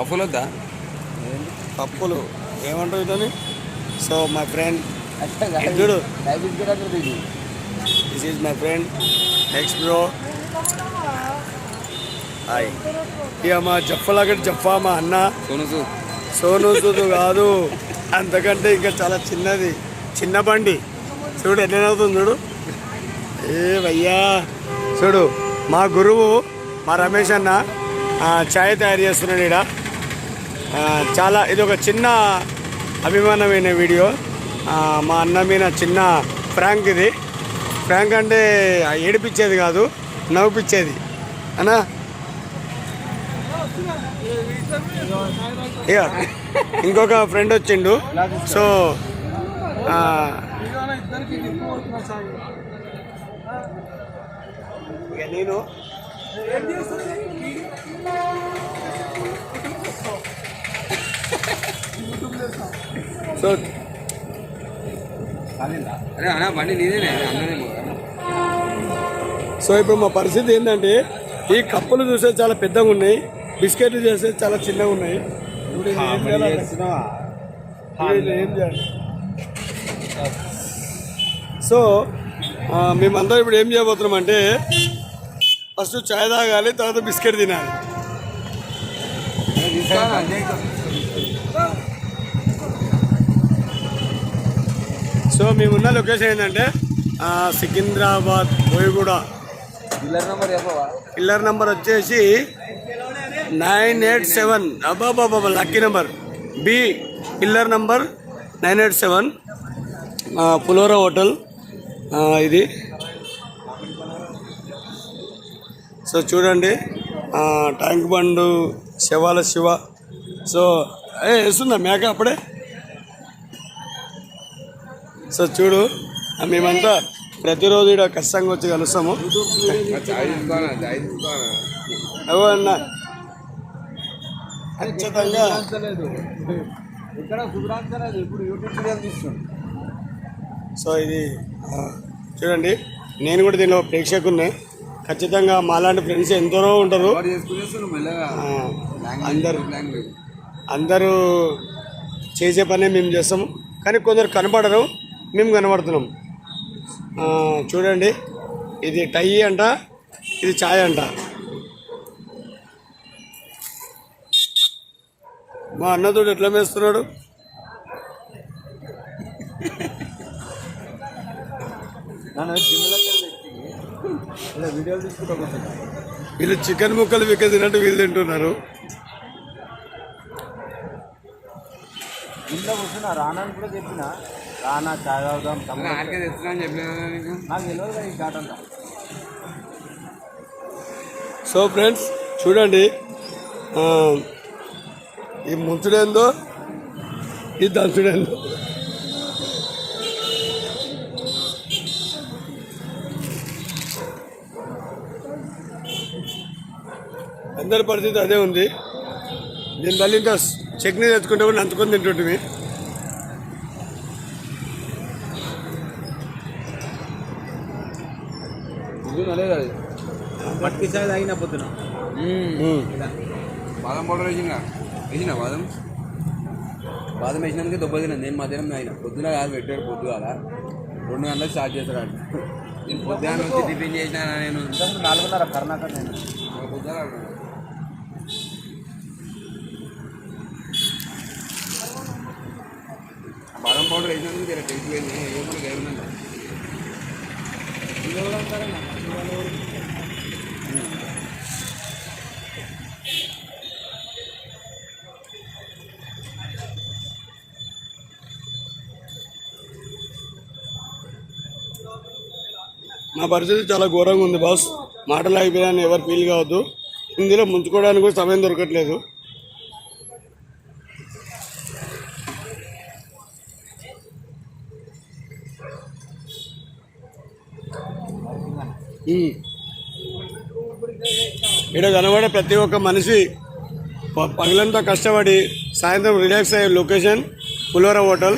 పప్పులు వద్దా? పప్పులు ఏమంటారు ఇదని. సో మై ఫ్రెండ్ చూడు, this is my friend next bro. Hi. ఇక మా జఫ్ఫలాగ జఫ్ఫా మా అన్న సోను సూదు కాదు, అంతకంటే ఇంకా చాలా చిన్నది, చిన్న బండి. చూడు ఎట్లా అవుతుంది చూడు. ఏ భయ్యా చూడు, మా గురువు మా రమేష్ అన్న ఛాయ్ తయారు చేస్తున్నాడు ఇక్కడ. చాలా ఇది ఒక చిన్న అభిమానమైన వీడియో. మా అన్న మీద చిన్న ఫ్రాంక్ ఇది. ఫ్రాంక్ అంటే ఏడిపించేది కాదు, నవ్వుపిచ్చేది అన్నా. ఇక ఇంకొక ఫ్రెండ్ వచ్చిండు. సో ఇక నేను సో బండి నీదేనే అన్నదేమో. సో ఇప్పుడు మా పరిస్థితి ఏంటంటే, ఈ కప్పులు చూస్తే చాలా పెద్దగా ఉన్నాయి, బిస్కెట్లు చేస్తే చాలా చిన్నగా ఉన్నాయి. ఏం చేయాలి? సో మేమందరం ఇప్పుడు ఏం చేయబోతున్నాం అంటే, ఫస్ట్ చాయ్ తాగాలి, తర్వాత బిస్కెట్ తినాలి. సో మేమున్న లొకేషన్ ఏంటంటే సికింద్రాబాద్ బోయగూడ. పిల్లర్ నెంబర్ వచ్చేసి 987. అబ్బాబాబా lucky number B, pillar number 987, పులోరా హోటల్ ఇది. సో చూడండి, ట్యాంక్ బండు, శివాల శివ. సో వేస్తుందా మేక అప్పుడే. సో చూడు, మేమంతా ప్రతిరోజు ఇక్కడ ఖచ్చితంగా వచ్చి కలుస్తాము. అవు అన్న ఖచ్చితంగా. సో ఇది చూడండి, నేను కూడా దీనిలో ప్రేక్షకున్నే. ఖచ్చితంగా మాలాంటి ఫ్రెండ్స్ ఎందరో ఉంటారు. అందరూ చేసే పనే మేము చేస్తాము, కానీ కొందరు కనపడరు, మేము కనబడుతున్నాం. చూడండి, ఇది టై అంట, ఇది ఛాయ్ అంట. మా అన్నతోడు ఎట్లా మేస్తున్నాడు. వీళ్ళు చికెన్ ముక్కలు విక్క తిన్నట్టు వీళ్ళు తింటున్నారు. ఇంట్లో కూర్చున్నా రానని కూడా చెప్పిన, రానా చాయ్ తాగుదాం నాకు తెలియదు కదా ఈ ఘాట్ అంతా. సో ఫ్రెండ్స్ చూడండి, ఈ ముంచుడేందో, ఈ దంచుడేందో. అందరి పరిస్థితి అదే ఉంది. దీని వల్ల ఇంకా చట్నీ తెచ్చుకుంటే కూడా నంచుకొని తింటుంటివి. మట్టి చాయ్ తాగిన పొద్దున బాదం పౌడర్ వేసిన బాదం వేసినందుకే దెబ్బ తిన్నాను. నేను మధ్యాహ్నం తాగిన, పొద్దున కాదు పెట్టాడు. పొద్దుగాల 2 గంటలకు స్టార్ట్ చేస్తాడు అంట. నేను పొద్దున నుంచి టిఫిన్ చేసినా. నేను 4:30 కర్ణాటక. నేను పొద్దున బాదం పౌడర్ వేసినందుకు జర టేస్ట్ పోయింది. ఏమన్నా గైరుందంట. మా పరిస్థితి చాలా ఘోరంగా ఉంది బాస్. మాటలు అయిపోయాయని ఎవరు ఫీల్ కావద్దు. ఇందులో ముంచుకోవడానికి కూడా సమయం దొరకట్లేదు. ఇక్కడ కనబడే ప్రతి ఒక్క మనిషి పగలంతా కష్టపడి సాయంత్రం రిలాక్స్ అయ్యే లొకేషన్ పులోరా హోటల్.